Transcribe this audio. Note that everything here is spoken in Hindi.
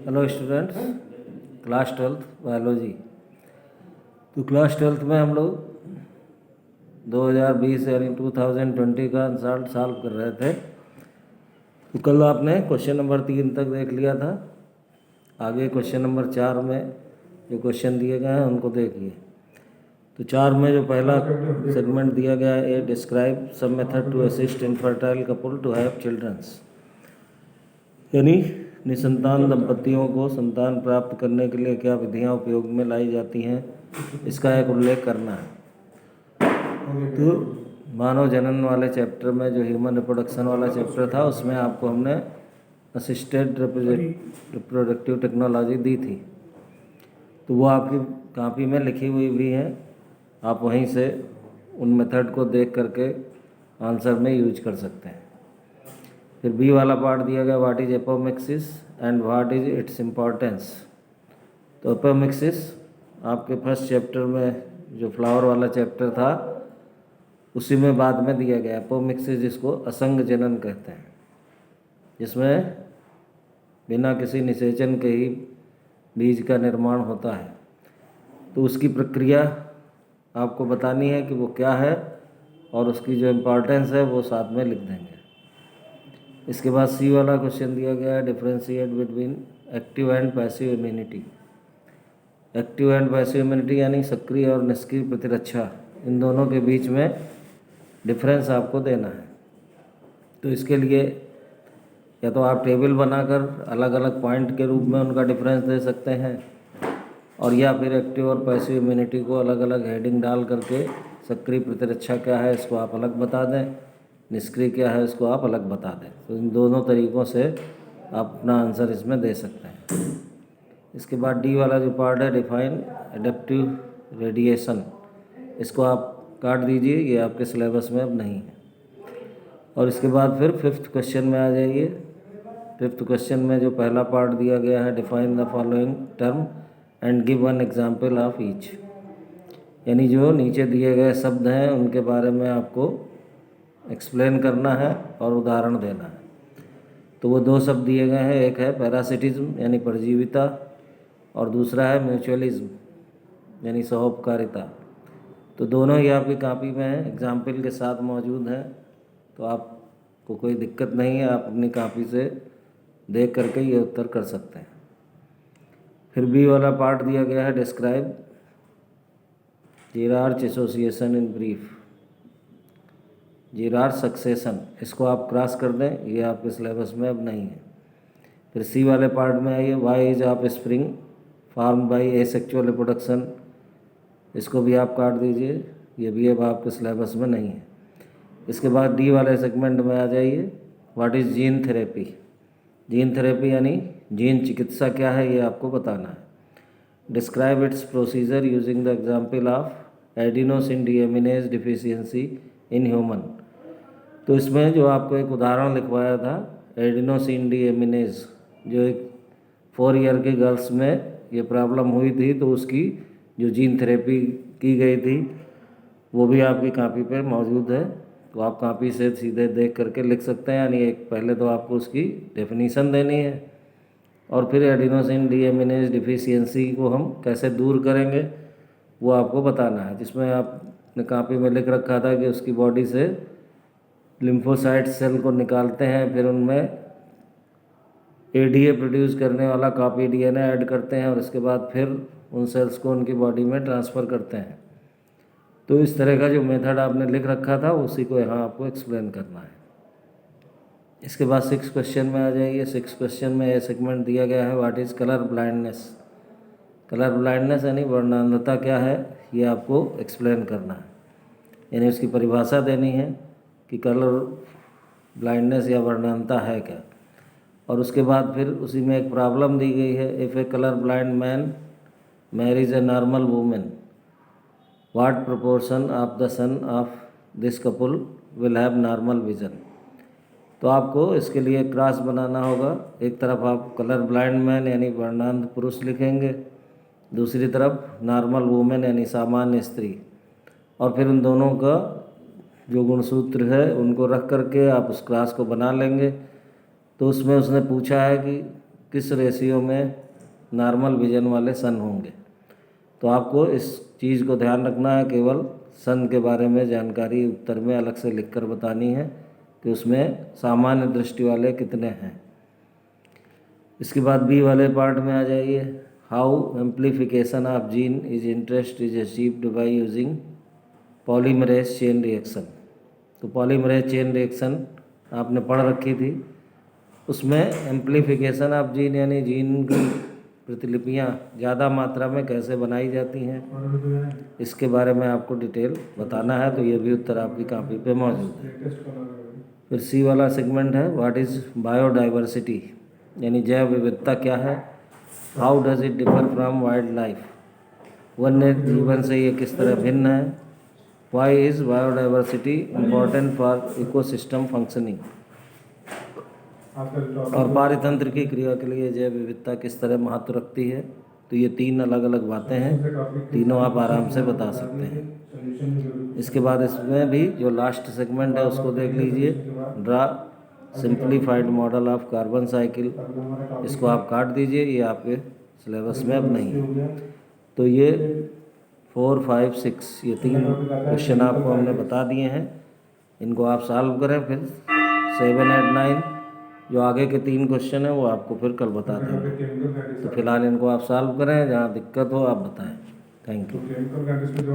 Hello students, class 12th biology. तो क्लास 12th में हम लोग 2020 यानी 2020 का आंसर सॉल्व कर रहे थे। तो कल आपने क्वेश्चन नंबर 3 तक देख लिया था। आगे क्वेश्चन नंबर 4 में जो क्वेश्चन दिए गए हैं उनको देखिए। तो 4 में जो पहला सेगमेंट दिया गया है, a describe some method to assist infertile couple to have childrens, यानी निसंतान दंपतियों को संतान प्राप्त करने के लिए क्या विधियां उपयोग में लाई जाती हैं, इसका एक उल्लेख करना है। तो मानव जनन वाले चैप्टर में जो ह्यूमन रिप्रोडक्शन वाला चैप्टर था उसमें आपको हमने असिस्टेड रिप्रोडक्टिव टेक्नोलॉजी दी थी। तो वो आपकी कॉपी में लिखी हुई भी है, आप वहीं से उन मेथड को देख करके आंसर में यूज कर सकते हैं। फिर बी वाला पार्ट दिया गया, what is apomixis and what is it's importance. तो एपोमिक्सिस आपके फर्स्ट चैप्टर में जो फ्लावर वाला चैप्टर था उसी में बाद में दिया गया। एपोमिक्सिस जिसको असंग जनन कहते हैं, जिसमें बिना किसी निषेचन के ही बीज का निर्माण होता है। तो उसकी प्रक्रिया आपको बतानी है कि वो क्या है और उसकी जो इम्पॉर्टेंस है वो साथ में लिख देंगे। इसके बाद सी वाला क्वेश्चन दिया गया है, differentiate between active and passive immunity. Active and passive immunity यानी सक्रिय और निष्क्रिय प्रतिरक्षा, इन दोनों के बीच में डिफरेंस आपको देना है। तो इसके लिए या तो आप टेबल बनाकर अलग अलग पॉइंट के रूप में उनका डिफरेंस दे सकते हैं, और या फिर एक्टिव और पैसिव इम्यूनिटी को अलग अलग हेडिंग डाल करके सक्रिय प्रतिरक्षा क्या है इसको आप अलग बता दें, निष्क्रिय क्या है इसको आप अलग बता दें। तो इन दोनों तरीक़ों से आप अपना आंसर इसमें दे सकते हैं। इसके बाद डी वाला जो पार्ट है, डिफाइन एडेप्टिव रेडिएशन, इसको आप काट दीजिए, ये आपके सिलेबस में अब नहीं है। और इसके बाद फिर 5th क्वेश्चन में आ जाइए। 5th क्वेश्चन में जो पहला पार्ट दिया गया है, define the following term and give one example of each, यानी जो नीचे दिए गए शब्द हैं उनके बारे में आपको एक्सप्लेन करना है और उदाहरण देना है। तो वो 2 शब्द दिए गए हैं, एक है पैरासिटिज्म यानी परजीविता, और दूसरा है म्यूचुअलिज्म यानी सहोपकारिता। तो दोनों ही आपकी कॉपी में हैं, एग्जाम्पल के साथ मौजूद हैं, तो आपको कोई दिक्कत नहीं है, आप अपनी कॉपी से देख करके ये उत्तर कर सकते हैं। फिर बी वाला पार्ट दिया गया है, describe xerarch association in brief, xerarch succession, इसको आप क्रॉस कर दें, ये आपके सिलेबस में अब नहीं है। फिर सी वाले पार्ट में आइए, why is offspring form by asexual reproduction, इसको भी आप काट दीजिए, ये भी अब आपके सिलेबस में नहीं है। इसके बाद डी वाले सेगमेंट में आ जाइए, what is gene therapy. Gene therapy यानी जीन चिकित्सा क्या है ये आपको बताना है। Describe it's procedure using the example of adenosine deaminase deficiency in human. तो इसमें जो आपको एक उदाहरण लिखवाया था, एडिनोसिन डीएमिनेज, जो एक 4 ईयर की गर्ल्स में ये प्रॉब्लम हुई थी, तो उसकी जो जीन थेरेपी की गई थी वो भी आपकी कॉपी पे मौजूद है। तो आप कॉपी से सीधे देख करके लिख सकते हैं, यानी एक पहले तो आपको उसकी डेफिनीशन देनी है और फिर एडिनोसिन डीएमिनेज डिफिशियंसी को हम कैसे दूर करेंगे वो आपको बताना है। जिसमें आपने कॉपी में लिख रखा था कि उसकी बॉडी से लिम्फोसाइट सेल को निकालते हैं, फिर उनमें एडीए प्रोड्यूस करने वाला कॉपी डीएनए ऐड करते हैं और उसके बाद फिर उन सेल्स को उनकी बॉडी में ट्रांसफ़र करते हैं। तो इस तरह का जो मेथड आपने लिख रखा था उसी को यहाँ आपको एक्सप्लेन करना है। इसके बाद 6 क्वेश्चन में आ जाइए। 6 क्वेश्चन में ये सेगमेंट दिया गया है, what is colour blindness. Colour blindness यानी वर्णांधता क्या है ये आपको एक्सप्लेन करना है, यानी उसकी परिभाषा देनी है कि कलर ब्लाइंडनेस या वर्णांधता है क्या। और उसके बाद फिर उसी में एक प्रॉब्लम दी गई है, if A colour blind man marriage a normal women, what proportion of the son of this couple will have normal vision. तो आपको इसके लिए क्रॉस बनाना होगा, एक तरफ आप कलर ब्लाइंड मैन यानी वर्णांध पुरुष लिखेंगे, दूसरी तरफ नॉर्मल वूमेन यानी सामान्य स्त्री, और फिर उन दोनों का जो गुणसूत्र है उनको रख करके आप उस क्रॉस को बना लेंगे। तो उसमें उसने पूछा है कि किस रेशियो में नॉर्मल विजन वाले सन होंगे। तो आपको इस चीज़ को ध्यान रखना है, केवल सन के बारे में जानकारी उत्तर में अलग से लिखकर बतानी है कि उसमें सामान्य दृष्टि वाले कितने हैं। इसके बाद बी वाले पार्ट में आ जाइए। How amplification of gene is interest is achieved by using polymerase chain reaction. तो पॉलीमरेज चेन रिएक्शन आपने पढ़ रखी थी, उसमें एम्प्लीफिकेशन ऑफ जीन यानी जीन की प्रतिलिपियाँ ज़्यादा मात्रा में कैसे बनाई जाती हैं, इसके बारे में आपको डिटेल बताना है। तो ये भी उत्तर आपकी कॉपी पे मौजूद है। फिर सी वाला सेगमेंट है, व्हाट इज़ बायोडाइवर्सिटी, यानी जैव विविधता क्या है। How does it differ from wildlife, वन्य जीवन से ये किस तरह भिन्न है। Why is biodiversity important for ecosystem functioning, और पारितंत्र की क्रिया के लिए जैव विविधता किस तरह महत्व रखती है। तो ये 3 अलग अलग बातें हैं, तीनों आप आराम से बता सकते हैं। इसके बाद इसमें भी जो लास्ट सेगमेंट है उसको देख लीजिए, draw simplified model of carbon cycle. इसको आप काट दीजिए, ये आपके सिलेबस में अब नहीं है। तो ये 4, 5, 6 ये 3 क्वेश्चन आपको हमने बता दिए हैं, इनको आप सॉल्व करें। फिर 7, 8, 9 जो आगे के 3 क्वेश्चन हैं वो आपको फिर कल बता देंगे। तो फिलहाल इनको आप सॉल्व करें, जहाँ दिक्कत हो आप बताएं। Thank you.